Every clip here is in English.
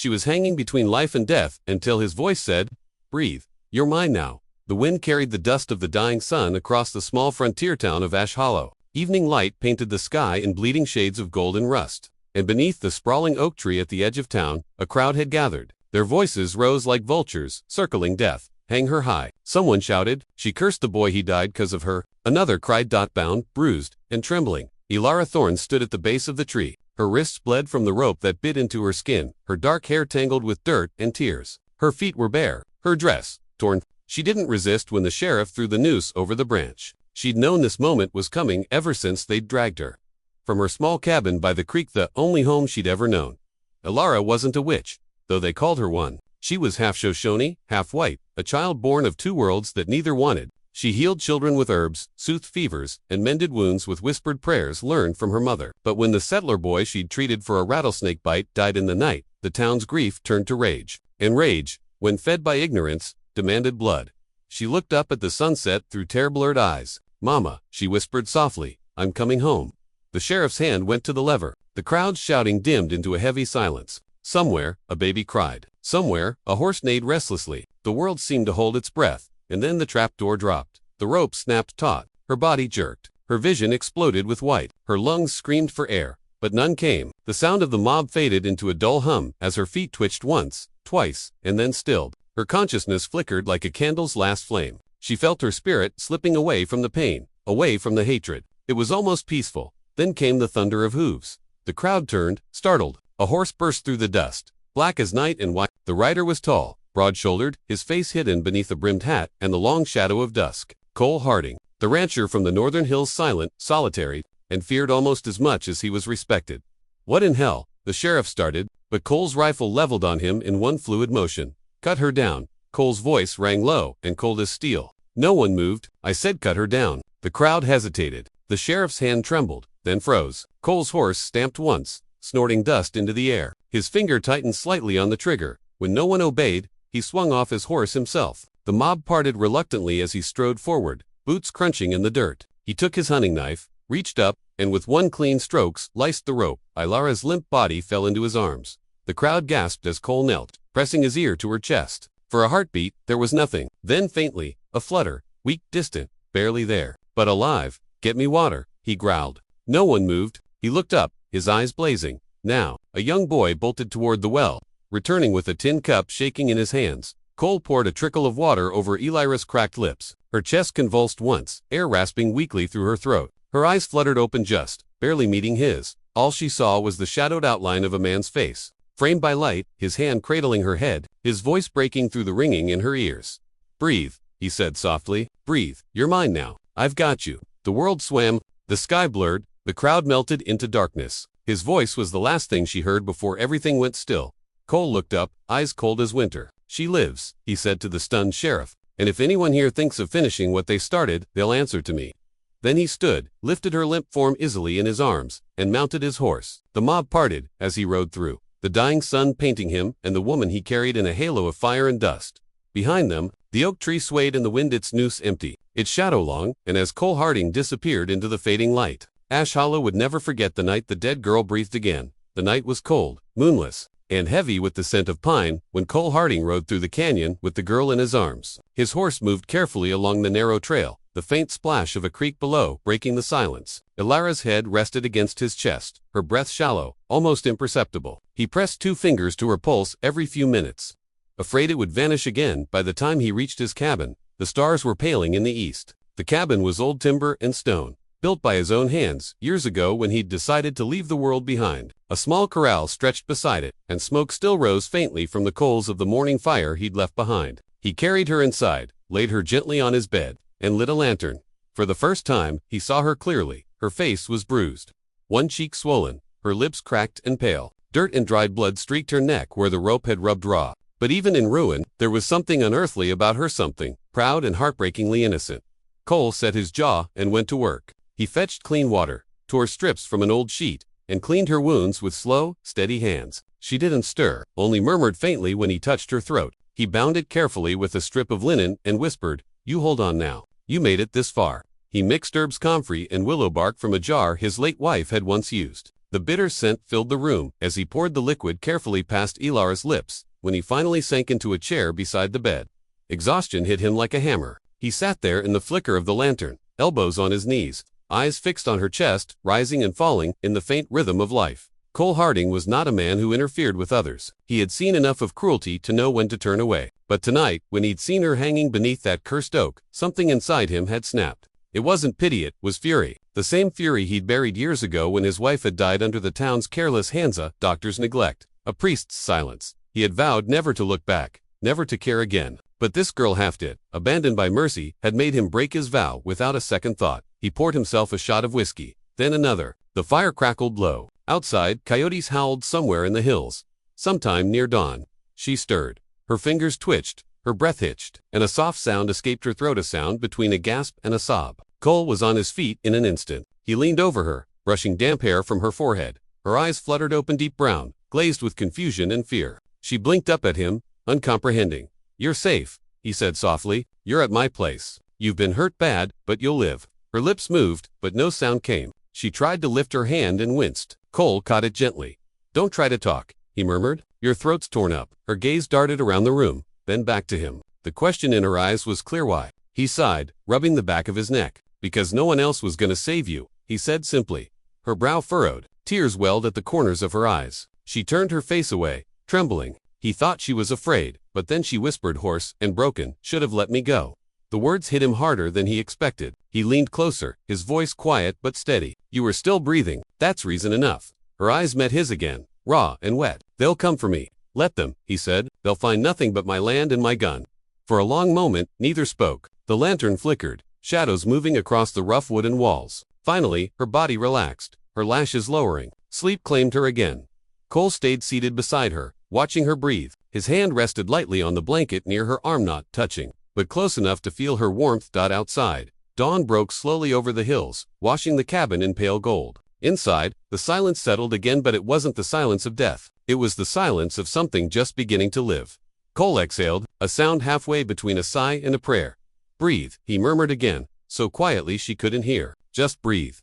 She was hanging between life and death until his voice said, "Breathe. You're mine now." The wind carried the dust of the dying sun across the small frontier town of Ash Hollow. Evening light painted the sky in bleeding shades of gold and rust. And beneath the sprawling oak tree at the edge of town, a crowd had gathered. Their voices rose like vultures, circling death. "Hang her high," someone shouted. "She cursed the boy he died 'cause of her." Another cried, bound, bruised, and trembling. Elara Thorne stood at the base of the tree. Her wrists bled from the rope that bit into her skin, her dark hair tangled with dirt and tears. Her feet were bare, her dress torn. She didn't resist when the sheriff threw the noose over the branch. She'd known this moment was coming ever since they'd dragged her from her small cabin by the creek, the only home she'd ever known. Elara wasn't a witch, though they called her one. She was half Shoshone, half white, a child born of two worlds that neither wanted. She healed children with herbs, soothed fevers, and mended wounds with whispered prayers learned from her mother. But when the settler boy she'd treated for a rattlesnake bite died in the night, the town's grief turned to rage. And rage, when fed by ignorance, demanded blood. She looked up at the sunset through tear-blurred eyes. "Mama," she whispered softly, "I'm coming home." The sheriff's hand went to the lever. The crowd's shouting dimmed into a heavy silence. Somewhere, a baby cried. Somewhere, a horse neighed restlessly. The world seemed to hold its breath, and then the trapdoor dropped. The rope snapped taut. Her body jerked. Her vision exploded with white. Her lungs screamed for air, but none came. The sound of the mob faded into a dull hum as her feet twitched once, twice, and then stilled. Her consciousness flickered like a candle's last flame. She felt her spirit slipping away from the pain, away from the hatred. It was almost peaceful. Then came the thunder of hooves. The crowd turned, startled. A horse burst through the dust, black as night and white. The rider was tall, broad-shouldered, his face hidden beneath a brimmed hat and the long shadow of dusk. Cole Harding, the rancher from the northern hills, silent, solitary, and feared almost as much as he was respected. "What in hell?" the sheriff started, but Cole's rifle leveled on him in one fluid motion. "Cut her down." Cole's voice rang low and cold as steel. No one moved. "I said cut her down." The crowd hesitated. The sheriff's hand trembled, then froze. Cole's horse stamped once, snorting dust into the air. His finger tightened slightly on the trigger. When no one obeyed, he swung off his horse himself. The mob parted reluctantly as he strode forward, boots crunching in the dirt. He took his hunting knife, reached up, and with one clean stroke, sliced the rope. Ilara's limp body fell into his arms. The crowd gasped as Cole knelt, pressing his ear to her chest. For a heartbeat, there was nothing. Then faintly, a flutter, weak, distant, barely there, but alive. "Get me water," he growled. No one moved. He looked up, his eyes blazing. Now, a young boy bolted toward the well, returning with a tin cup shaking in his hands. Cole poured a trickle of water over Elira's cracked lips. Her chest convulsed once, air rasping weakly through her throat. Her eyes fluttered open just, barely meeting his. All she saw was the shadowed outline of a man's face, framed by light, his hand cradling her head, his voice breaking through the ringing in her ears. "Breathe," he said softly. "Breathe. You're mine now. I've got you." The world swam, the sky blurred, the crowd melted into darkness. His voice was the last thing she heard before everything went still. Cole looked up, eyes cold as winter. "She lives," he said to the stunned sheriff, "and if anyone here thinks of finishing what they started, they'll answer to me." Then he stood, lifted her limp form easily in his arms, and mounted his horse. The mob parted as he rode through, the dying sun painting him and the woman he carried in a halo of fire and dust. Behind them, the oak tree swayed in the wind, its noose empty, its shadow long, and as Cole Harding disappeared into the fading light. Ash Hollow would never forget the night the dead girl breathed again. The night was cold, moonless, and heavy with the scent of pine when Cole Harding rode through the canyon with the girl in his arms. His horse moved carefully along the narrow trail, the faint splash of a creek below breaking the silence. Elara's head rested against his chest, her breath shallow, almost imperceptible. He pressed 2 fingers to her pulse every few minutes, afraid it would vanish again. By the time he reached his cabin, the stars were paling in the east. The cabin was old timber and stone, built by his own hands years ago when he'd decided to leave the world behind. A small corral stretched beside it, and smoke still rose faintly from the coals of the morning fire he'd left behind. He carried her inside, laid her gently on his bed, and lit a lantern. For the first time, he saw her clearly. Her face was bruised, one cheek swollen, her lips cracked and pale. Dirt and dried blood streaked her neck where the rope had rubbed raw. But even in ruin, there was something unearthly about her, something proud and heartbreakingly innocent. Cole set his jaw and went to work. He fetched clean water, tore strips from an old sheet, and cleaned her wounds with slow, steady hands. She didn't stir, only murmured faintly when he touched her throat. He bound it carefully with a strip of linen and whispered, "You hold on now. You made it this far." He mixed herbs, comfrey, and willow bark from a jar his late wife had once used. The bitter scent filled the room as he poured the liquid carefully past Ilara's lips when he finally sank into a chair beside the bed. Exhaustion hit him like a hammer. He sat there in the flicker of the lantern, elbows on his knees, eyes fixed on her chest, rising and falling in the faint rhythm of life. Cole Harding was not a man who interfered with others. He had seen enough of cruelty to know when to turn away. But tonight, when he'd seen her hanging beneath that cursed oak, something inside him had snapped. It wasn't pity, it was fury. The same fury he'd buried years ago when his wife had died under the town's careless hands, a doctor's neglect, a priest's silence. He had vowed never to look back, never to care again. But this girl half-dead, abandoned by mercy, had made him break his vow without a second thought. He poured himself a shot of whiskey, then another. The fire crackled low. Outside, coyotes howled somewhere in the hills. Sometime near dawn, she stirred. Her fingers twitched, her breath hitched, and a soft sound escaped her throat, a sound between a gasp and a sob. Cole was on his feet in an instant. He leaned over her, brushing damp hair from her forehead. Her eyes fluttered open, deep brown, glazed with confusion and fear. She blinked up at him, uncomprehending. "You're safe," he said softly. "You're at my place. You've been hurt bad, but you'll live." Her lips moved, but no sound came. She tried to lift her hand and winced. Cole caught it gently. "Don't try to talk," he murmured. "Your throat's torn up." Her gaze darted around the room, then back to him. The question in her eyes was clear. "Why?" He sighed, rubbing the back of his neck. "Because no one else was gonna save you," he said simply. Her brow furrowed. Tears welled at the corners of her eyes. She turned her face away, trembling. He thought she was afraid, but then she whispered, hoarse and broken, "Should have let me go." The words hit him harder than he expected. He leaned closer, his voice quiet but steady. "You were still breathing. That's reason enough." Her eyes met his again, raw and wet. "They'll come for me." "Let them," he said. "They'll find nothing but my land and my gun." For a long moment, neither spoke. The lantern flickered, shadows moving across the rough wooden walls. Finally, her body relaxed, her lashes lowering. Sleep claimed her again. Cole stayed seated beside her, watching her breathe. His hand rested lightly on the blanket near her arm, not touching, but close enough to feel her warmth. Outside, dawn broke slowly over the hills, washing the cabin in pale gold. Inside, the silence settled again, but it wasn't the silence of death. It was the silence of something just beginning to live. Cole exhaled, a sound halfway between a sigh and a prayer. "Breathe," he murmured again, so quietly she couldn't hear. "Just breathe."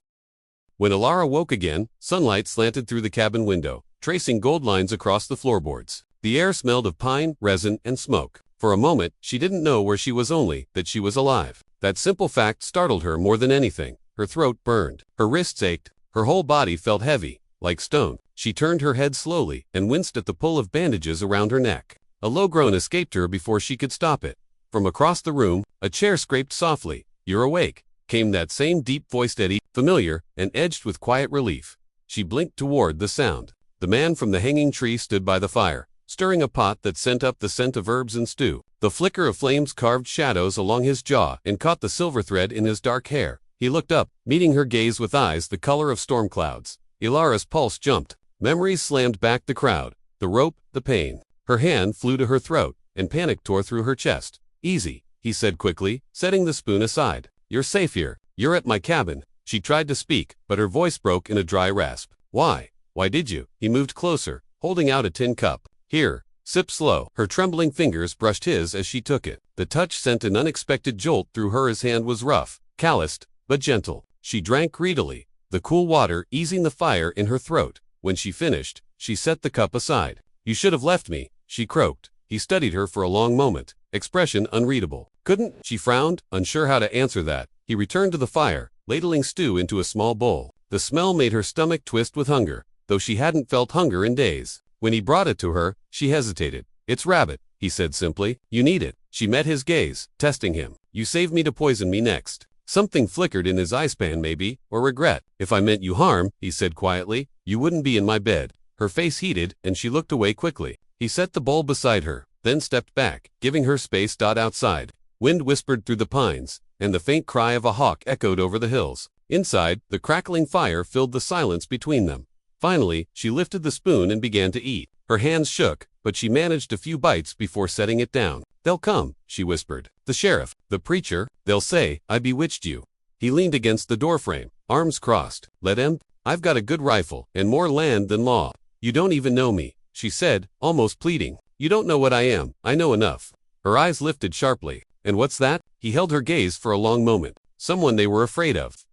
When Ilara woke again, sunlight slanted through the cabin window, tracing gold lines across the floorboards. The air smelled of pine, resin, and smoke. For a moment, she didn't know where she was, only that she was alive. That simple fact startled her more than anything. Her throat burned. Her wrists ached. Her whole body felt heavy, like stone. She turned her head slowly and winced at the pull of bandages around her neck. A low groan escaped her before she could stop it. From across the room, a chair scraped softly. "You're awake," came that same deep voice, steady, familiar, and edged with quiet relief. She blinked toward the sound. The man from the hanging tree stood by the fire, stirring a pot that sent up the scent of herbs and stew. The flicker of flames carved shadows along his jaw and caught the silver thread in his dark hair. He looked up, meeting her gaze with eyes the color of storm clouds. Ilara's pulse jumped. Memories slammed back the crowd. The rope, the pain. Her hand flew to her throat, and panic tore through her chest. "Easy," he said quickly, setting the spoon aside. "You're safe here. You're at my cabin." She tried to speak, but her voice broke in a dry rasp. "Why? Why did you?" He moved closer, holding out a tin cup. "Here, sip slow." Her trembling fingers brushed his as she took it. The touch sent an unexpected jolt through her. His hand was rough, calloused, but gentle. She drank greedily, the cool water easing the fire in her throat. When she finished, she set the cup aside. "You should have left me," she croaked. He studied her for a long moment, expression unreadable. "Couldn't?" She frowned, unsure how to answer that. He returned to the fire, ladling stew into a small bowl. The smell made her stomach twist with hunger, though she hadn't felt hunger in days. When he brought it to her, she hesitated. "It's rabbit," he said simply. "You need it." She met his gaze, testing him. "You saved me to poison me next." Something flickered in his eyespan, maybe, or regret. "If I meant you harm," he said quietly, "you wouldn't be in my bed." Her face heated, and she looked away quickly. He set the bowl beside her, then stepped back, giving her space. Outside, wind whispered through the pines, and the faint cry of a hawk echoed over the hills. Inside, the crackling fire filled the silence between them. Finally, she lifted the spoon and began to eat. Her hands shook, but she managed a few bites before setting it down. "They'll come," she whispered. "The sheriff, the preacher, they'll say I bewitched you." He leaned against the doorframe, arms crossed. "Let him? I've got a good rifle, and more land than law." "You don't even know me," she said, almost pleading. "You don't know what I am. I know enough." Her eyes lifted sharply. "And what's that?" He held her gaze for a long moment. "Someone they were afraid of."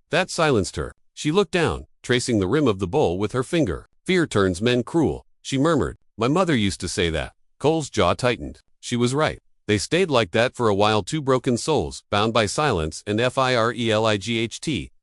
That silenced her. She looked down, tracing the rim of the bowl with her finger. Fear turns men cruel, she murmured. My mother used to say that. Cole's jaw tightened. She was right. They stayed like that for a while, two broken souls, bound by silence and firelight.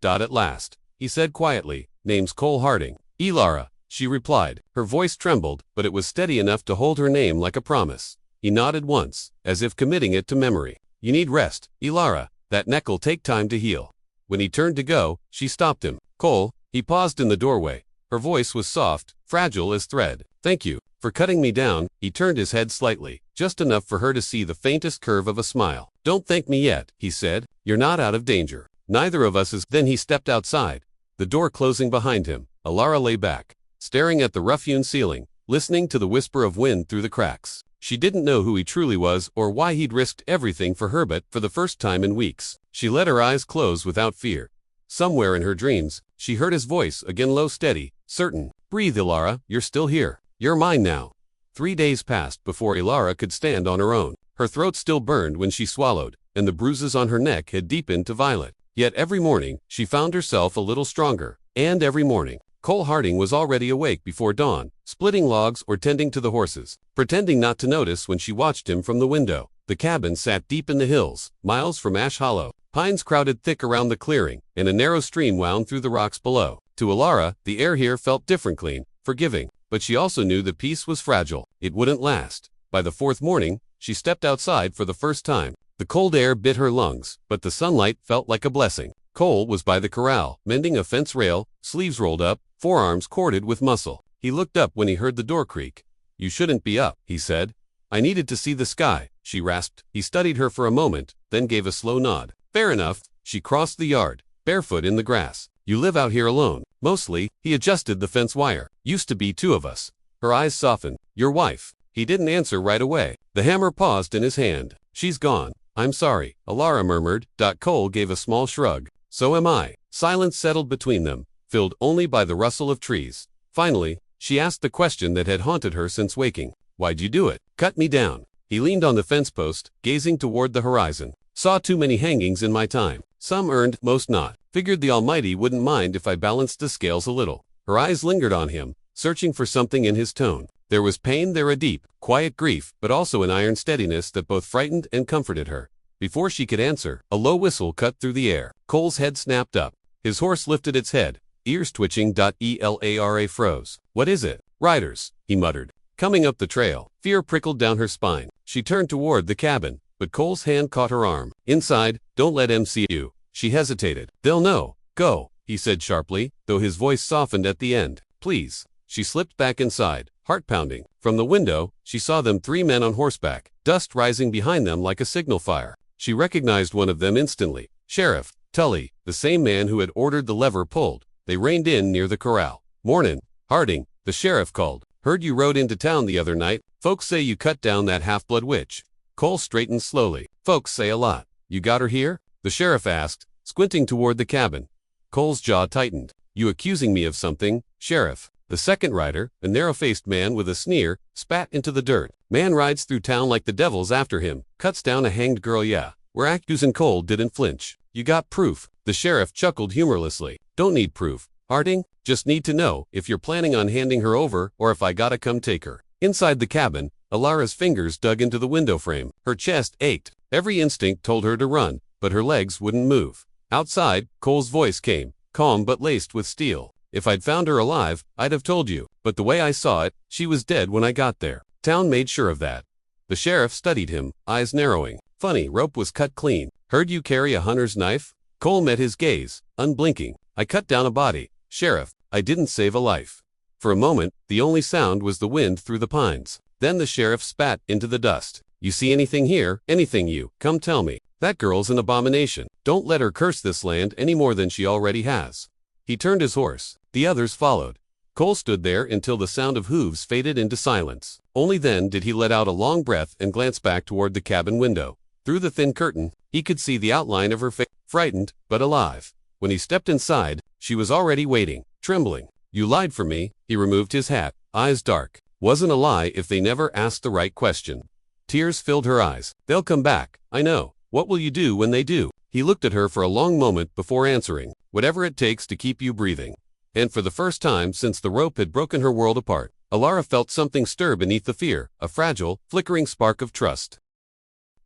At last, he said quietly, name's Cole Harding. Elara, she replied. Her voice trembled, but it was steady enough to hold her name like a promise. He nodded once, as if committing it to memory. You need rest, Elara. That neck'll take time to heal. When he turned to go, she stopped him. Cole, he paused in the doorway. Her voice was soft, fragile as thread. Thank you for cutting me down. He turned his head slightly, just enough for her to see the faintest curve of a smile. Don't thank me yet, he said. You're not out of danger. Neither of us is. Then he stepped outside, the door closing behind him. Elara lay back, staring at the rough-hewn ceiling, listening to the whisper of wind through the cracks. She didn't know who he truly was or why he'd risked everything for her, but for the first time in weeks, she let her eyes close without fear. Somewhere in her dreams, she heard his voice, again low, steady, certain. Breathe, Elara, you're still here. You're mine now. 3 days passed before Elara could stand on her own. Her throat still burned when she swallowed, and the bruises on her neck had deepened to violet. Yet every morning, she found herself a little stronger, and every morning, Cole Harding was already awake before dawn, splitting logs or tending to the horses, pretending not to notice when she watched him from the window. The cabin sat deep in the hills, miles from Ash Hollow. Pines crowded thick around the clearing, and a narrow stream wound through the rocks below. To Elara, the air here felt different, clean, forgiving, but she also knew the peace was fragile. It wouldn't last. By the fourth morning, she stepped outside for the first time. The cold air bit her lungs, but the sunlight felt like a blessing. Cole was by the corral, mending a fence rail, sleeves rolled up, forearms corded with muscle. He looked up when he heard the door creak. You shouldn't be up, he said. I needed to see the sky, she rasped. He studied her for a moment, then gave a slow nod. Fair enough. She crossed the yard, barefoot in the grass. You live out here alone. Mostly. He adjusted the fence wire. Used to be two of us. Her eyes softened. Your wife. He didn't answer right away. The hammer paused in his hand. She's gone. I'm sorry, Elara murmured. Cole gave a small shrug. So am I. Silence settled between them, filled only by the rustle of trees. Finally, she asked the question that had haunted her since waking. Why'd you do it? Cut me down. He leaned on the fence post, gazing toward the horizon. Saw too many hangings in my time. Some earned, most not. Figured the Almighty wouldn't mind if I balanced the scales a little. Her eyes lingered on him, searching for something in his tone. There was pain there, a deep, quiet grief, but also an iron steadiness that both frightened and comforted her. Before she could answer, a low whistle cut through the air. Cole's head snapped up. His horse lifted its head, ears twitching. Elara froze. What is it? Riders, he muttered. Coming up the trail. Fear prickled down her spine. She turned toward the cabin, but Cole's hand caught her arm. Inside, don't let them see you. She hesitated. They'll know. Go, he said sharply, though his voice softened at the end. Please. She slipped back inside, heart pounding. From the window, she saw them, 3 men on horseback, dust rising behind them like a signal fire. She recognized one of them instantly. Sheriff Tully, the same man who had ordered the lever pulled. They reined in near the corral. Mornin', Harding, the sheriff called. Heard you rode into town the other night. Folks say you cut down that half-blood witch. Cole straightened slowly. Folks say a lot. You got her here? The sheriff asked, squinting toward the cabin. Cole's jaw tightened. You accusing me of something, Sheriff? The second rider, a narrow-faced man with a sneer, spat into the dirt. Man rides through town like the devil's after him. Cuts down a hanged girl, yeah. We're accusing. Cole didn't flinch. You got proof? The sheriff chuckled humorlessly. Don't need proof, Harding. Just need to know if you're planning on handing her over or if I gotta come take her. Inside the cabin, Elara's fingers dug into the window frame. Her chest ached. Every instinct told her to run, but her legs wouldn't move. Outside, Cole's voice came, calm but laced with steel. If I'd found her alive, I'd have told you, but the way I saw it, she was dead when I got there. Town made sure of that. The sheriff studied him, eyes narrowing. Funny, rope was cut clean. Heard you carry a hunter's knife? Cole met his gaze, unblinking. I cut down a body, Sheriff. I didn't save a life. For a moment, the only sound was the wind through the pines. Then the sheriff spat into the dust. You see anything here? Anything you? Come tell me. That girl's an abomination. Don't let her curse this land any more than she already has. He turned his horse. The others followed. Cole stood there until the sound of hooves faded into silence. Only then did he let out a long breath and glance back toward the cabin window. Through the thin curtain, he could see the outline of her face, frightened, but alive. When he stepped inside, she was already waiting, trembling. You lied for me. He removed his hat, eyes dark. Wasn't a lie if they never asked the right question. Tears filled her eyes. They'll come back, I know. What will you do when they do? He looked at her for a long moment before answering. whatever it takes to keep you breathing. And for the first time since the rope had broken her world apart, Alara felt something stir beneath the fear, a fragile, flickering spark of trust.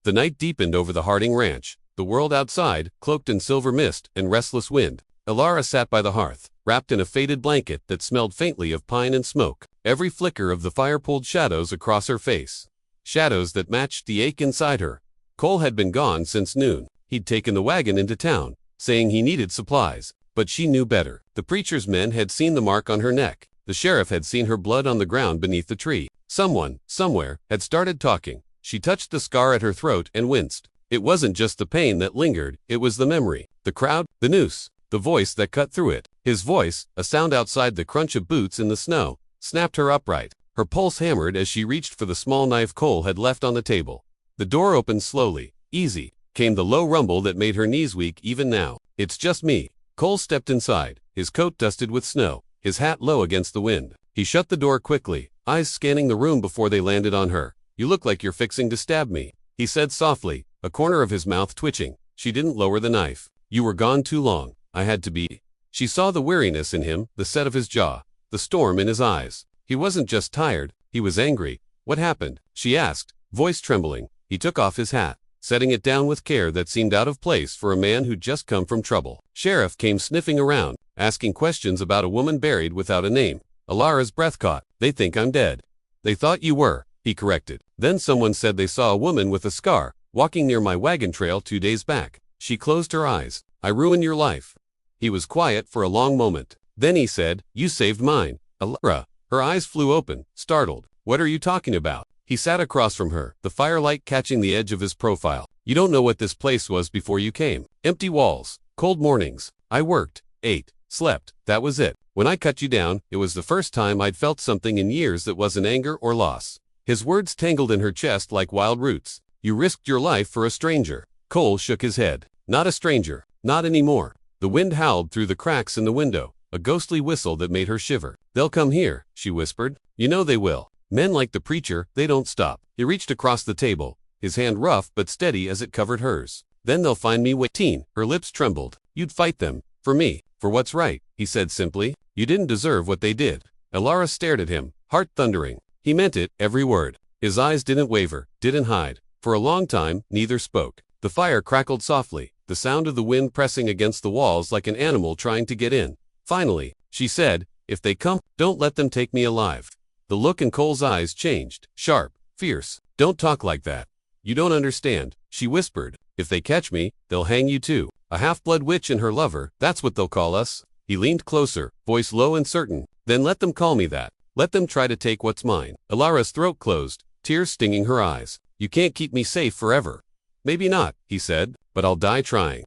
The night deepened over the Harding ranch. The world outside, cloaked in silver mist and restless wind. Alara sat by the hearth, wrapped in a faded blanket that smelled faintly of pine and smoke. Every flicker of the fire pulled shadows across her face. Shadows that matched the ache inside her. Cole had been gone since noon. He'd taken the wagon into town, saying he needed supplies. But she knew better. The preacher's men had seen the mark on her neck. The sheriff had seen her blood on the ground beneath the tree. Someone, somewhere, had started talking. She touched the scar at her throat and winced. It wasn't just the pain that lingered, it was the memory. The crowd, the noose, the voice that cut through it. His voice, a sound outside the crunch of boots in the snow, snapped her upright. Her pulse hammered as she reached for the small knife Cole had left on the table. The door opened slowly. Easy, came the low rumble that made her knees weak even now. It's just me. Cole stepped inside, his coat dusted with snow, his hat low against the wind. He shut the door quickly, eyes scanning the room before they landed on her. You look like you're fixing to stab me, he said softly, a corner of his mouth twitching. She didn't lower the knife. You were gone too long. I had to be. She saw the weariness in him, the set of his jaw, the storm in his eyes. He wasn't just tired, he was angry. What happened? She asked, voice trembling. He took off his hat, setting it down with care that seemed out of place for a man who'd just come from trouble. Sheriff came sniffing around, asking questions about a woman buried without a name. Alara's breath caught. They think I'm dead. They thought you were, he corrected. Then someone said they saw a woman with a scar, walking near my wagon trail 2 days back. She closed her eyes. I ruined your life. He was quiet for a long moment. Then he said, you saved mine. Alara. Her eyes flew open, startled. What are you talking about? He sat across from her, the firelight catching the edge of his profile. You don't know what this place was before you came. Empty walls, cold mornings. I worked, ate, slept. That was it. When I cut you down, it was the first time I'd felt something in years that wasn't anger or loss. His words tangled in her chest like wild roots. You risked your life for a stranger. Cole shook his head. Not a stranger. Not anymore. The wind howled through the cracks in the window, a ghostly whistle that made her shiver. They'll come here, she whispered. You know they will. Men like the preacher, they don't stop. He reached across the table, his hand rough but steady as it covered hers. Then they'll find me waiting. Her lips trembled. You'd fight them. For me. For what's right, he said simply. You didn't deserve what they did. Alara stared at him, heart thundering. He meant it, every word. His eyes didn't waver, didn't hide. For a long time, neither spoke. The fire crackled softly, the sound of the wind pressing against the walls like an animal trying to get in. Finally, she said, if they come, don't let them take me alive. The look in Cole's eyes changed, sharp, fierce. Don't talk like that. You don't understand, she whispered. If they catch me, they'll hang you too. A half-blood witch and her lover, that's what they'll call us. He leaned closer, voice low and certain. Then let them call me that. Let them try to take what's mine. Alara's throat closed, tears stinging her eyes. You can't keep me safe forever. Maybe not, he said, but I'll die trying.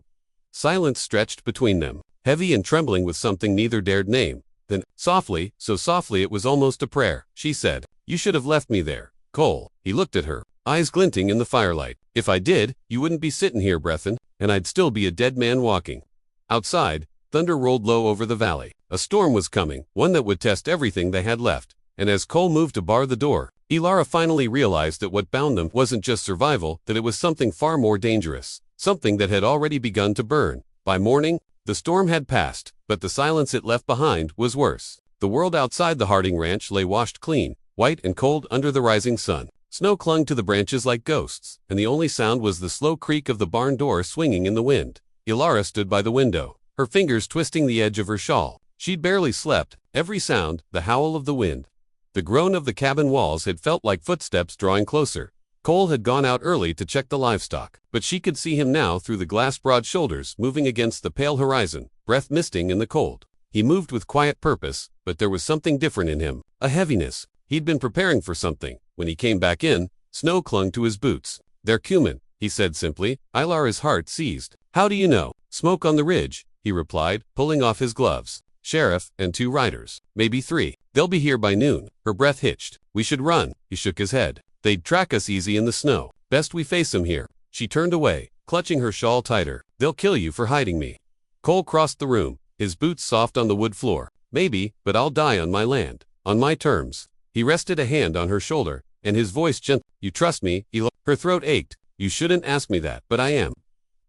Silence stretched between them, heavy and trembling with something neither dared name. Then, softly, so softly it was almost a prayer, she said, you should have left me there. Cole, he looked at her, eyes glinting in the firelight. If I did, you wouldn't be sitting here breathin', and I'd still be a dead man walking. Outside, thunder rolled low over the valley. A storm was coming, one that would test everything they had left. And as Cole moved to bar the door, Alara finally realized that what bound them wasn't just survival, that it was something far more dangerous. Something that had already begun to burn. By morning, the storm had passed, but the silence it left behind was worse. The world outside the Harding ranch lay washed clean, white and cold under the rising sun. Snow clung to the branches like ghosts, and the only sound was the slow creak of the barn door swinging in the wind. Alara stood by the window, her fingers twisting the edge of her shawl. She'd barely slept. Every sound, the howl of the wind, the groan of the cabin walls had felt like footsteps drawing closer. Cole had gone out early to check the livestock, but she could see him now through the glass-broad shoulders moving against the pale horizon, breath misting in the cold. He moved with quiet purpose, but there was something different in him, a heaviness. He'd been preparing for something. When he came back in, snow clung to his boots. They're cumin, he said simply. Ilara's heart seized. How do you know? Smoke on the ridge, he replied, pulling off his gloves. Sheriff and 2 riders, maybe 3. They'll be here by noon. Her breath hitched. We should run. He shook his head. They'd track us easy in the snow. Best we face them here. She turned away, clutching her shawl tighter. They'll kill you for hiding me. Cole crossed the room, his boots soft on the wood floor. Maybe, but I'll die on my land. On my terms. He rested a hand on her shoulder, and his voice gentle. You trust me, Elo? Her throat ached. You shouldn't ask me that, but I am.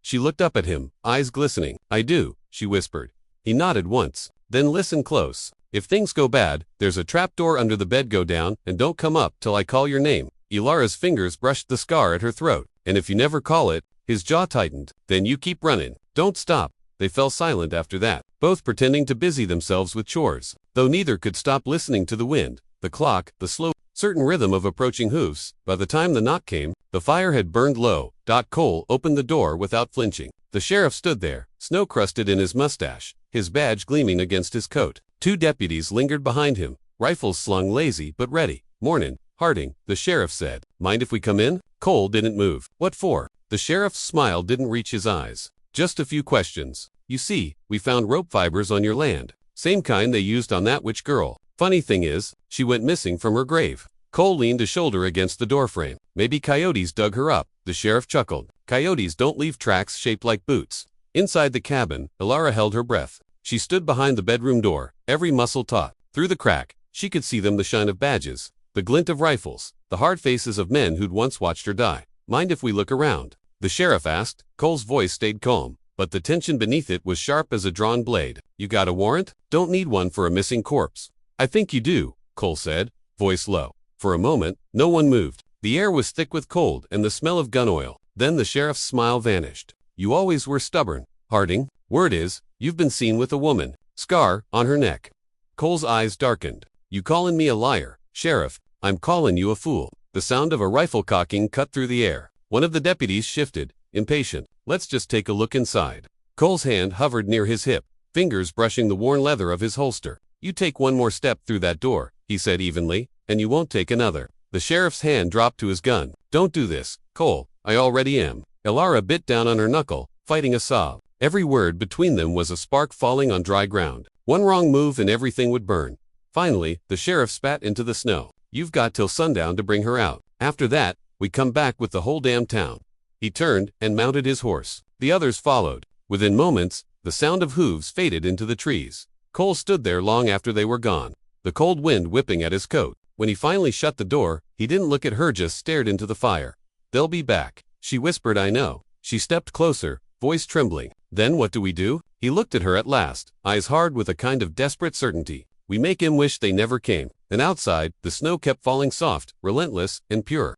She looked up at him, eyes glistening. I do, she whispered. He nodded once. Then listen close. If things go bad, there's a trapdoor under the bed. Go down and don't come up till I call your name. Ilara's fingers brushed the scar at her throat. And if you never call it, his jaw tightened. Then you keep running. Don't stop. They fell silent after that, both pretending to busy themselves with chores, though neither could stop listening to the wind, the clock, the slow, certain rhythm of approaching hoofs. By the time the knock came, the fire had burned low. Cole opened the door without flinching. The sheriff stood there, snow-crusted in his mustache, his badge gleaming against his coat. 2 deputies lingered behind him, rifles slung lazy but ready. "Mornin', Harding," the sheriff said. "Mind if we come in?" Cole didn't move. "What for?" The sheriff's smile didn't reach his eyes. "Just a few questions. You see, we found rope fibers on your land. Same kind they used on that witch girl. Funny thing is, she went missing from her grave." Cole leaned a shoulder against the doorframe. "Maybe coyotes dug her up," the sheriff chuckled. "Coyotes don't leave tracks shaped like boots." Inside the cabin, Ilara held her breath. She stood behind the bedroom door, every muscle taut. Through the crack, she could see them, the shine of badges, the glint of rifles, the hard faces of men who'd once watched her die. "Mind if we look around?" the sheriff asked. Cole's voice stayed calm, but the tension beneath it was sharp as a drawn blade. "You got a warrant?" "Don't need one for a missing corpse." "I think you do," Cole said, voice low. For a moment, no one moved. The air was thick with cold and the smell of gun oil. Then the sheriff's smile vanished. "You always were stubborn, Harding. Word is, you've been seen with a woman. Scar on her neck." Cole's eyes darkened. "You callin' me a liar, Sheriff? I'm callin' you a fool." The sound of a rifle cocking cut through the air. One of the deputies shifted, impatient. "Let's just take a look inside." Cole's hand hovered near his hip, fingers brushing the worn leather of his holster. "You take one more step through that door," he said evenly, "and you won't take another." The sheriff's hand dropped to his gun. "Don't do this, Cole. I already am." Ilara bit down on her knuckle, fighting a sob. Every word between them was a spark falling on dry ground. One wrong move and everything would burn. Finally, the sheriff spat into the snow. "You've got till sundown to bring her out. After that, we come back with the whole damn town." He turned and mounted his horse. The others followed. Within moments, the sound of hooves faded into the trees. Cole stood there long after they were gone, the cold wind whipping at his coat. When he finally shut the door, he didn't look at her, just stared into the fire. "They'll be back," she whispered. "I know." She stepped closer, voice trembling. "Then what do we do?" He looked at her at last, eyes hard with a kind of desperate certainty. "We make him wish they never came." And outside, the snow kept falling soft, relentless, and pure.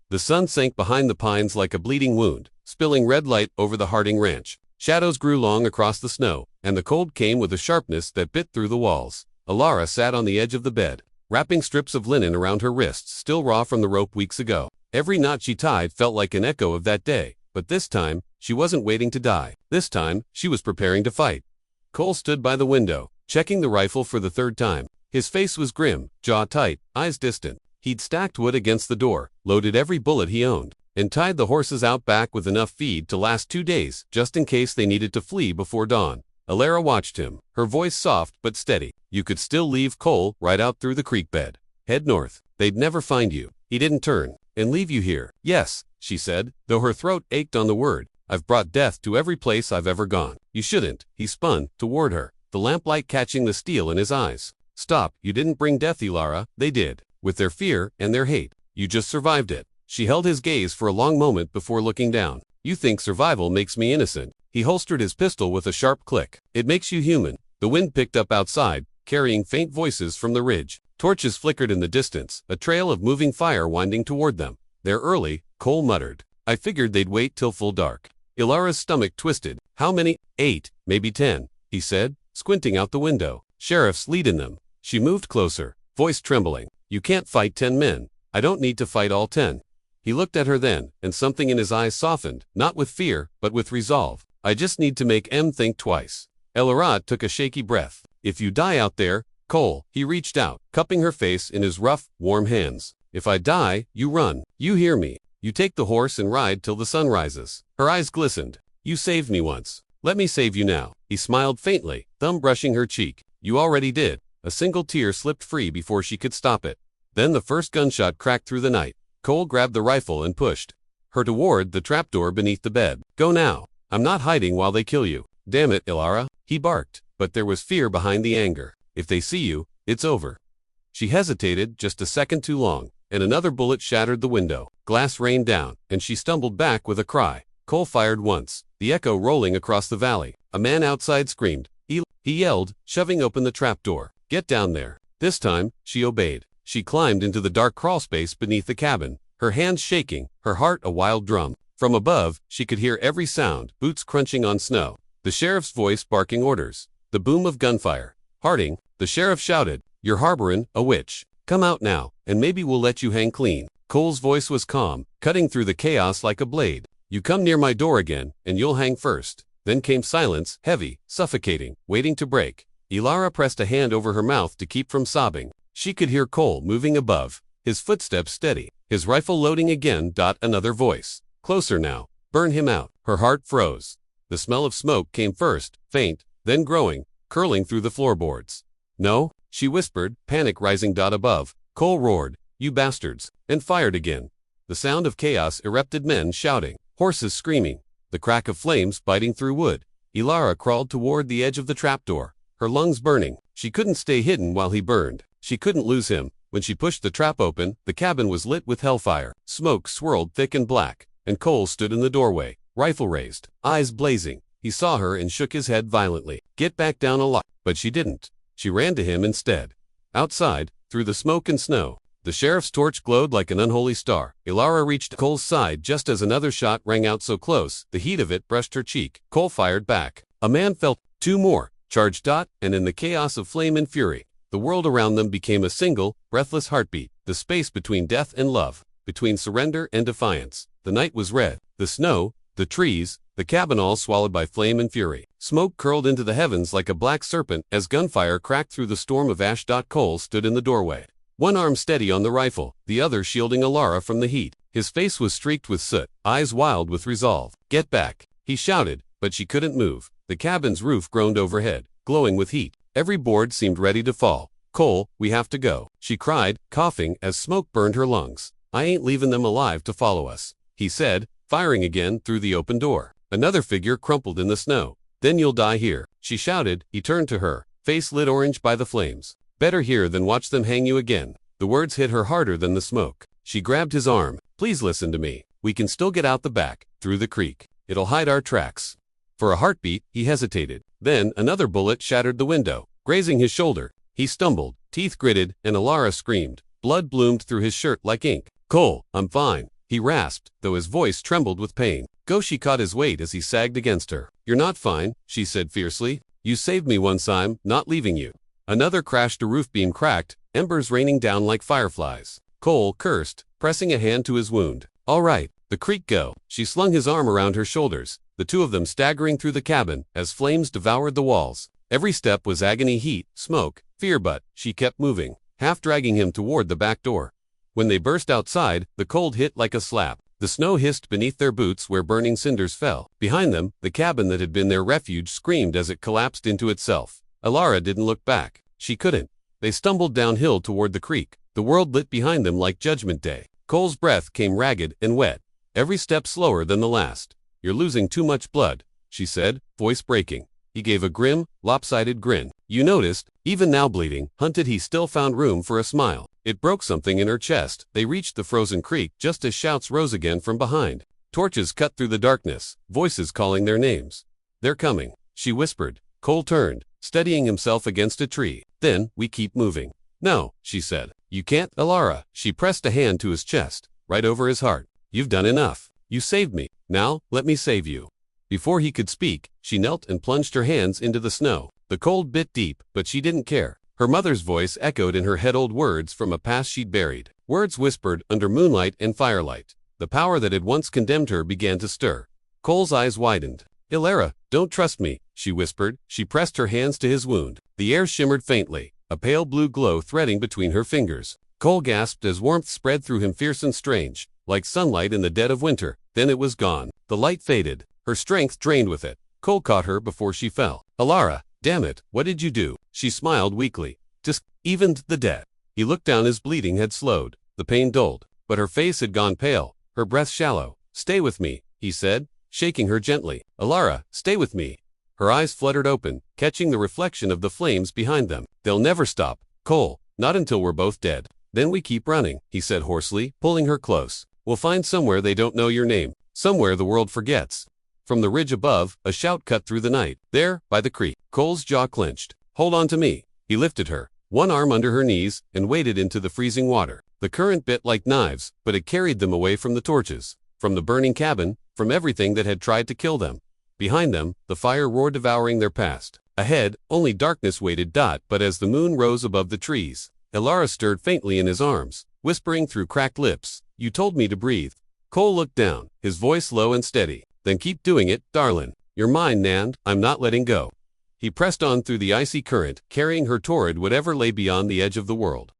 The sun sank behind the pines like a bleeding wound, spilling red light over the Harding ranch. Shadows grew long across the snow, and the cold came with a sharpness that bit through the walls. Ilara sat on the edge of the bed, wrapping strips of linen around her wrists, still raw from the rope weeks ago. Every knot she tied felt like an echo of that day, but this time, she wasn't waiting to die. This time, she was preparing to fight. Cole stood by the window, checking the rifle for the 3rd time. His face was grim, jaw tight, eyes distant. He'd stacked wood against the door, loaded every bullet he owned, and tied the horses out back with enough feed to last 2 days, just in case they needed to flee before dawn. Ilara watched him, her voice soft but steady. "You could still leave Cole right out through the creek bed. Head north. They'd never find you." He didn't turn. "And leave you here?" "Yes," she said, though her throat ached on the word. "I've brought death to every place I've ever gone." "You shouldn't." He spun toward her, the lamplight catching the steel in his eyes. "Stop. You didn't bring death, Ilara. They did. With their fear and their hate. You just survived it." She held his gaze for a long moment before looking down. "You think survival makes me innocent." He holstered his pistol with a sharp click. "It makes you human." The wind picked up outside, carrying faint voices from the ridge. Torches flickered in the distance, a trail of moving fire winding toward them. "They're early," Cole muttered. "I figured they'd wait till full dark." Ilara's stomach twisted. "How many?" 8, maybe 10, he said, squinting out the window. "Sheriffs lead in them." She moved closer, voice trembling. "You can't fight 10 men. I don't need to fight all 10. He looked at her then, and something in his eyes softened, not with fear, but with resolve. "I just need to make em think twice." Ilara took a shaky breath. "If you die out there, Cole," he reached out, cupping her face in his rough, warm hands. "If I die, you run. You hear me. You take the horse and ride till the sun rises." Her eyes glistened. "You saved me once. Let me save you now." He smiled faintly, thumb brushing her cheek. "You already did." A single tear slipped free before she could stop it. Then the first gunshot cracked through the night. Cole grabbed the rifle and pushed her toward the trapdoor beneath the bed. "Go now. I'm not hiding while they kill you." "Damn it, Ilara," he barked, but there was fear behind the anger. "If they see you, it's over." She hesitated just a second too long, and another bullet shattered the window. Glass rained down, and she stumbled back with a cry. Cole fired once, the echo rolling across the valley. A man outside screamed, "Eli!" he yelled, shoving open the trapdoor. Get down there. This time, she obeyed. She climbed into the dark crawlspace beneath the cabin, her hands shaking, her heart a wild drum. From above, she could hear every sound, boots crunching on snow, the sheriff's voice barking orders, the boom of gunfire. Harding, the sheriff shouted, you're harboring a witch. Come out now, and maybe we'll let you hang clean. Cole's voice was calm, cutting through the chaos like a blade. You come near my door again, and you'll hang first. Then came silence, heavy, suffocating, waiting to break. Elara pressed a hand over her mouth to keep from sobbing. She could hear Cole moving above, his footsteps steady, his rifle loading again. Another voice. Closer now. Burn him out. Her heart froze. The smell of smoke came first, faint, then growing, curling through the floorboards. No, she whispered, panic rising. Above, Cole roared, you bastards, and fired again. The sound of chaos erupted, men shouting, horses screaming, the crack of flames biting through wood. Elara crawled toward the edge of the trapdoor, her lungs burning. She couldn't stay hidden while he burned. She couldn't lose him. When she pushed the trap open, the cabin was lit with hellfire. Smoke swirled thick and black, and Cole stood in the doorway, rifle raised, eyes blazing. He saw her and shook his head violently. Get back down alive. But she didn't. She ran to him instead. Outside, through the smoke and snow, the sheriff's torch glowed like an unholy star. Elara reached Cole's side just as another shot rang out so close, the heat of it brushed her cheek. Cole fired back. A man fell. Two more charged. And in the chaos of flame and fury, the world around them became a single, breathless heartbeat. The space between death and love, between surrender and defiance. The night was red. The snow, the trees, the cabin all swallowed by flame and fury. Smoke curled into the heavens like a black serpent as gunfire cracked through the storm of ash. Cole stood in the doorway, one arm steady on the rifle, the other shielding Elara from the heat. His face was streaked with soot, eyes wild with resolve. Get back, he shouted, but she couldn't move. The cabin's roof groaned overhead, glowing with heat. Every board seemed ready to fall. Cole, we have to go, she cried, coughing as smoke burned her lungs. I ain't leaving them alive to follow us, he said, firing again through the open door. Another figure crumpled in the snow. Then you'll die here, she shouted. He turned to her, face lit orange by the flames. Better here than watch them hang you again. The words hit her harder than the smoke. She grabbed his arm. Please listen to me. We can still get out the back, through the creek. It'll hide our tracks. For a heartbeat, he hesitated. Then another bullet shattered the window, grazing his shoulder. He stumbled, teeth gritted, and Elara screamed. Blood bloomed through his shirt like ink. Cole, I'm fine, he rasped, though his voice trembled with pain. Go, she caught his weight as he sagged against her. You're not fine, she said fiercely. You saved me once, I'm not leaving you. Another crashed, a roof beam cracked, embers raining down like fireflies. Cole cursed, pressing a hand to his wound. All right, the creek go. She slung his arm around her shoulders, the two of them staggering through the cabin as flames devoured the walls. Every step was agony, heat, smoke, fear, but she kept moving, half dragging him toward the back door. When they burst outside, the cold hit like a slap. The snow hissed beneath their boots where burning cinders fell. Behind them, the cabin that had been their refuge screamed as it collapsed into itself. Elara didn't look back. She couldn't. They stumbled downhill toward the creek, the world lit behind them like Judgment Day. Cole's breath came ragged and wet, every step slower than the last. You're losing too much blood, she said, voice breaking. He gave a grim, lopsided grin. You noticed, even now bleeding, hunted, he still found room for a smile. It broke something in her chest. They reached the frozen creek just as shouts rose again from behind. Torches cut through the darkness, voices calling their names. They're coming, she whispered. Cole turned, steadying himself against a tree. Then, we keep moving. No, she said. You can't, Elara. She pressed a hand to his chest, right over his heart. You've done enough. You saved me. Now, let me save you. Before he could speak, she knelt and plunged her hands into the snow. The cold bit deep, but she didn't care. Her mother's voice echoed in her head, old words from a past she'd buried. Words whispered under moonlight and firelight. The power that had once condemned her began to stir. Cole's eyes widened. Elara, don't trust me, she whispered. She pressed her hands to his wound. The air shimmered faintly, a pale blue glow threading between her fingers. Cole gasped as warmth spread through him, fierce and strange, like sunlight in the dead of winter. Then it was gone. The light faded, her strength drained with it. Cole caught her before she fell. Elara, damn it, what did you do? She smiled weakly. Just evened the debt. He looked down, his bleeding had slowed. The pain dulled, but her face had gone pale, her breath shallow. Stay with me, he said, shaking her gently. Elara, stay with me. Her eyes fluttered open, catching the reflection of the flames behind them. They'll never stop, Cole, not until we're both dead. Then we keep running, he said hoarsely, pulling her close. We'll find somewhere they don't know your name, somewhere the world forgets. From the ridge above, a shout cut through the night. There, by the creek. Cole's jaw clenched. Hold on to me. He lifted her, one arm under her knees, and waded into the freezing water. The current bit like knives, but it carried them away from the torches, from the burning cabin, from everything that had tried to kill them. Behind them, the fire roared, devouring their past. Ahead, only darkness waited. But as the moon rose above the trees, Elara stirred faintly in his arms, whispering through cracked lips, "You told me to breathe." Cole looked down, his voice low and steady. "Then keep doing it, darlin'. You're mine, Nand. I'm not letting go." He pressed on through the icy current, carrying her toward whatever lay beyond the edge of the world.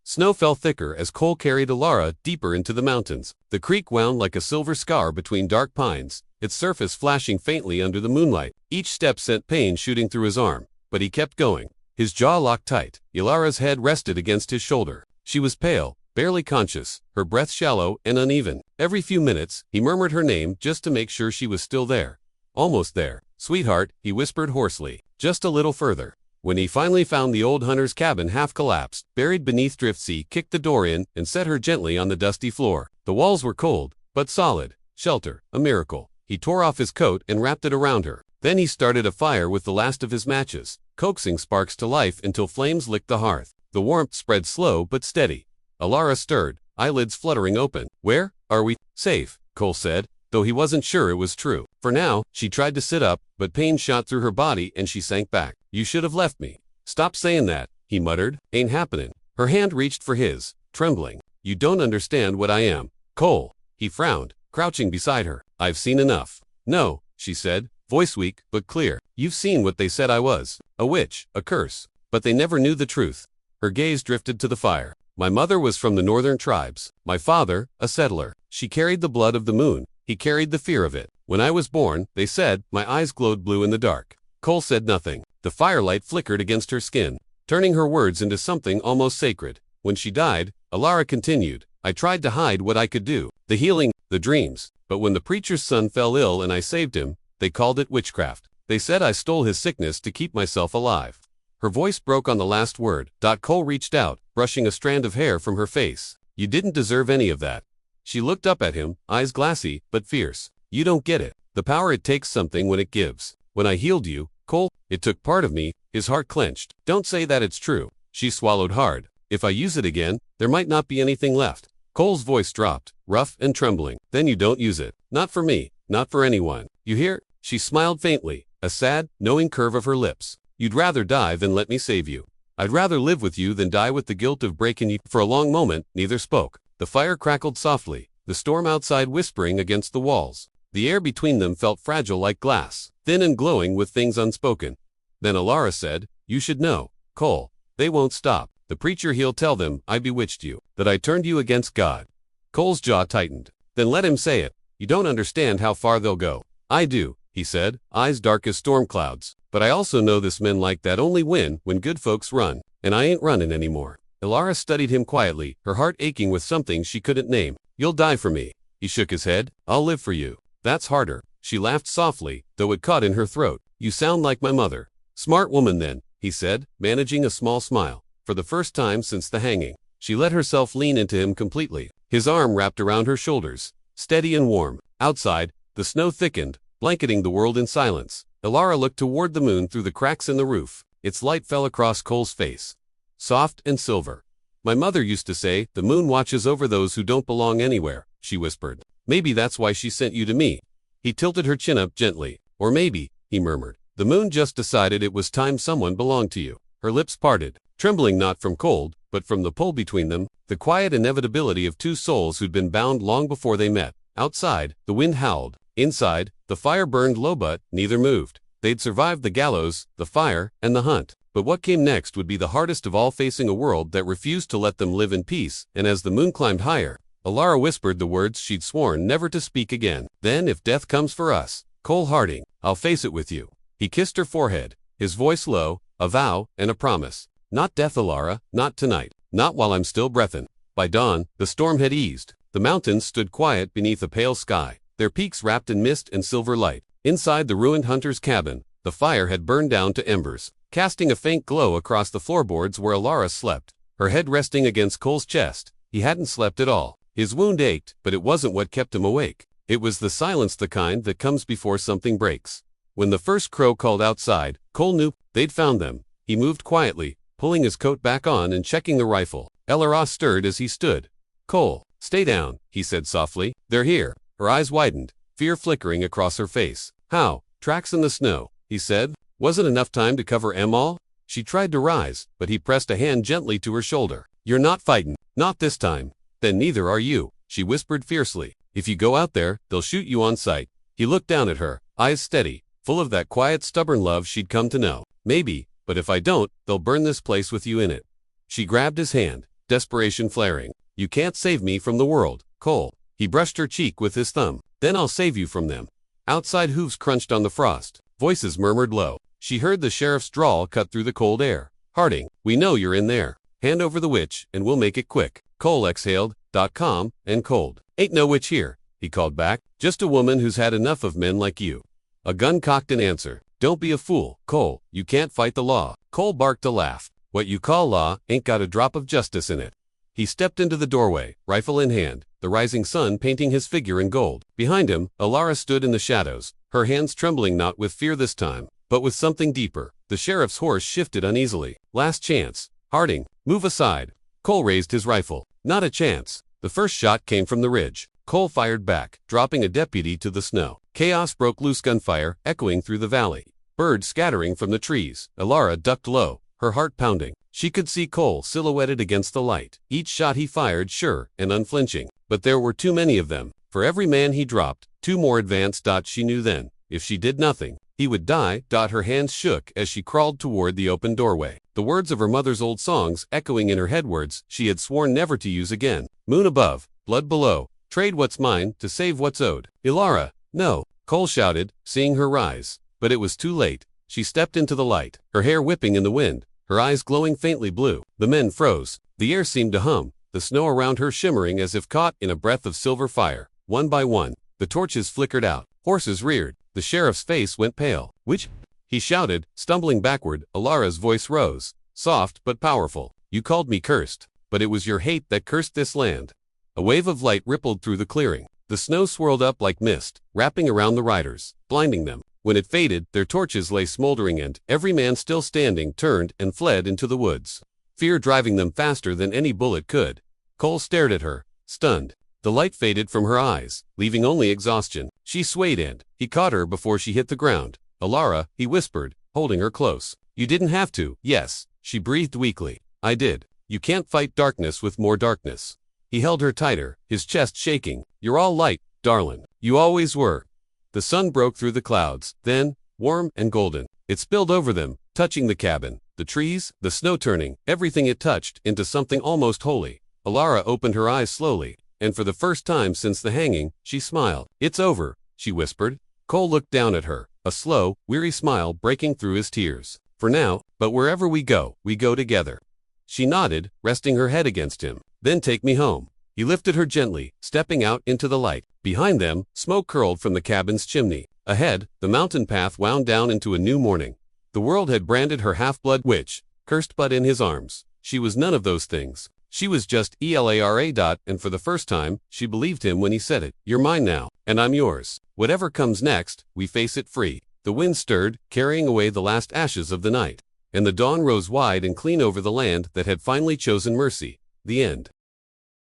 Snow fell thicker as Cole carried Elara deeper into the mountains. The creek wound like a silver scar between dark pines, its surface flashing faintly under the moonlight. Each step sent pain shooting through his arm, but he kept going. His jaw locked tight. Elara's head rested against his shoulder. She was pale, barely conscious, her breath shallow and uneven. Every few minutes, he murmured her name just to make sure she was still there. Almost there. "Sweetheart," he whispered hoarsely. "Just a little further." When he finally found the old hunter's cabin half collapsed, buried beneath drifts, he kicked the door in and set her gently on the dusty floor. The walls were cold, but solid. Shelter, a miracle. He tore off his coat and wrapped it around her. Then he started a fire with the last of his matches, coaxing sparks to life until flames licked the hearth. The warmth spread slow but steady. Elara stirred, eyelids fluttering open. "Where are we?" "Safe," Cole said, though he wasn't sure it was true. For now, she tried to sit up, but pain shot through her body and she sank back. "You should have left me." "Stop saying that," he muttered. "Ain't happening." Her hand reached for his, trembling. "You don't understand what I am, Cole." He frowned, crouching beside her. "I've seen enough." "No," she said, voice weak but clear. "You've seen what they said I was. A witch, a curse. But they never knew the truth." Her gaze drifted to the fire. "My mother was from the northern tribes. My father, a settler. She carried the blood of the moon. He carried the fear of it. When I was born, they said, my eyes glowed blue in the dark." Cole said nothing. The firelight flickered against her skin, turning her words into something almost sacred. "When she died," Elara continued, "I tried to hide what I could do, the healing, the dreams. But when the preacher's son fell ill and I saved him, they called it witchcraft. They said I stole his sickness to keep myself alive." Her voice broke on the last word. Cole reached out, brushing a strand of hair from her face. "You didn't deserve any of that." She looked up at him, eyes glassy but fierce. "You don't get it. The power it takes something when it gives. When I healed you, Cole, it took part of me." His heart clenched. "Don't say that it's true." She swallowed hard. "If I use it again, there might not be anything left." Cole's voice dropped, rough and trembling. "Then you don't use it. Not for me, not for anyone. You hear?" She smiled faintly, a sad, knowing curve of her lips. "You'd rather die than let me save you." "I'd rather live with you than die with the guilt of breaking you." For a long moment, neither spoke. The fire crackled softly, the storm outside whispering against the walls. The air between them felt fragile like glass, thin and glowing with things unspoken. Then Elara said, "You should know, Cole. They won't stop. The preacher, he'll tell them I bewitched you, that I turned you against God." Cole's jaw tightened. "Then let him say it. You don't understand how far they'll go." "I do," he said, eyes dark as storm clouds. "But I also know this men like that only win when good folks run, and I ain't running anymore." Elara studied him quietly, her heart aching with something she couldn't name. "You'll die for me." He shook his head. "I'll live for you." "That's harder." She laughed softly, though it caught in her throat. "You sound like my mother." "Smart woman then," he said, managing a small smile. For the first time since the hanging, she let herself lean into him completely. His arm wrapped around her shoulders, steady and warm. Outside, the snow thickened, blanketing the world in silence. Elara looked toward the moon through the cracks in the roof. Its light fell across Cole's face, soft and silver. "My mother used to say, the moon watches over those who don't belong anywhere," she whispered. "Maybe that's why she sent you to me." He tilted her chin up gently. "Or maybe," he murmured, "the moon just decided it was time someone belonged to you." Her lips parted, trembling not from cold, but from the pull between them, the quiet inevitability of two souls who'd been bound long before they met. Outside, the wind howled. Inside, the fire burned low, but neither moved. They'd survived the gallows, the fire, and the hunt. But what came next would be the hardest of all, facing a world that refused to let them live in peace. And as the moon climbed higher, Elara whispered the words she'd sworn never to speak again. "Then if death comes for us, Cole Harding, I'll face it with you." He kissed her forehead, his voice low, a vow and a promise. "Not death, Elara, not tonight, not while I'm still breathin'." By dawn, the storm had eased. The mountains stood quiet beneath a pale sky, their peaks wrapped in mist and silver light. Inside the ruined hunter's cabin, the fire had burned down to embers, casting a faint glow across the floorboards where Elara slept, her head resting against Cole's chest. He hadn't slept at all. His wound ached, but it wasn't what kept him awake. It was the silence, the kind that comes before something breaks. When the first crow called outside, Cole knew they'd found them. He moved quietly, pulling his coat back on and checking the rifle. Elora stirred as he stood. "Cole, stay down," he said softly. "They're here." Her eyes widened, fear flickering across her face. "How?" "Tracks in the snow," he said. "Wasn't enough time to cover 'em all?" She tried to rise, but he pressed a hand gently to her shoulder. "You're not fightin'. Not this time." "Then neither are you," she whispered fiercely. "If you go out there, they'll shoot you on sight." He looked down at her, eyes steady, full of that quiet, stubborn love she'd come to know. "Maybe, but if I don't, they'll burn this place with you in it." She grabbed his hand, desperation flaring. "You can't save me from the world, Cole." He brushed her cheek with his thumb. "Then I'll save you from them." Outside, hooves crunched on the frost. Voices murmured low. She heard the sheriff's drawl cut through the cold air. "Harding, we know you're in there. Hand over the witch, and we'll make it quick." Cole exhaled, calm and cold. "Ain't no witch here," he called back. "Just a woman who's had enough of men like you." A gun cocked in answer. "Don't be a fool, Cole. You can't fight the law." Cole barked a laugh. "What you call law ain't got a drop of justice in it." He stepped into the doorway, rifle in hand, the rising sun painting his figure in gold. Behind him, Elara stood in the shadows, her hands trembling not with fear this time, but with something deeper. The sheriff's horse shifted uneasily. "Last chance. Harding, move aside." Cole raised his rifle. Not a chance. The first shot came from the ridge. Cole fired back, dropping a deputy to the snow. Chaos broke loose, gunfire echoing through the valley. Birds scattering from the trees. Elara ducked low, her heart pounding. She could see Cole silhouetted against the light. Each shot he fired sure and unflinching. But there were too many of them. For every man he dropped, two more advanced. She knew then, if she did nothing, he would die. Her hands shook as she crawled toward the open doorway. The words of her mother's old songs echoing in her head, words she had sworn never to use again. "Moon above, blood below. Trade what's mine to save what's owed." "Elara, no," Cole shouted, seeing her rise. But it was too late. She stepped into the light, her hair whipping in the wind, her eyes glowing faintly blue. The men froze. The air seemed to hum, the snow around her shimmering as if caught in a breath of silver fire. One by one, the torches flickered out. Horses reared. The sheriff's face went pale. "Which?" he shouted, stumbling backward. Elara's voice rose, soft but powerful. "You called me cursed, but it was your hate that cursed this land." A wave of light rippled through the clearing. The snow swirled up like mist, wrapping around the riders, blinding them. When it faded, their torches lay smoldering, and every man still standing turned and fled into the woods, fear driving them faster than any bullet could. Cole stared at her, stunned. The light faded from her eyes, leaving only exhaustion. She swayed and he caught her before she hit the ground. "Elara," he whispered, holding her close. "You didn't have to." "Yes," she breathed weakly. "I did. You can't fight darkness with more darkness." He held her tighter, his chest shaking. "You're all light, darling. You always were." The sun broke through the clouds, then, warm and golden, it spilled over them, touching the cabin, the trees, the snow, turning everything it touched into something almost holy. Elara opened her eyes slowly, and for the first time since the hanging, she smiled. "It's over," she whispered. Cole looked down at her, a slow, weary smile breaking through his tears. "For now, but wherever we go together." She nodded, resting her head against him. "Then take me home." He lifted her gently, stepping out into the light. Behind them, smoke curled from the cabin's chimney. Ahead, the mountain path wound down into a new morning. The world had branded her half-blood witch, cursed, but in his arms, she was none of those things. She was just Elara. And for the first time, she believed him when he said it. "You're mine now, and I'm yours. Whatever comes next, we face it free." The wind stirred, carrying away the last ashes of the night, and the dawn rose wide and clean over the land that had finally chosen mercy. The end.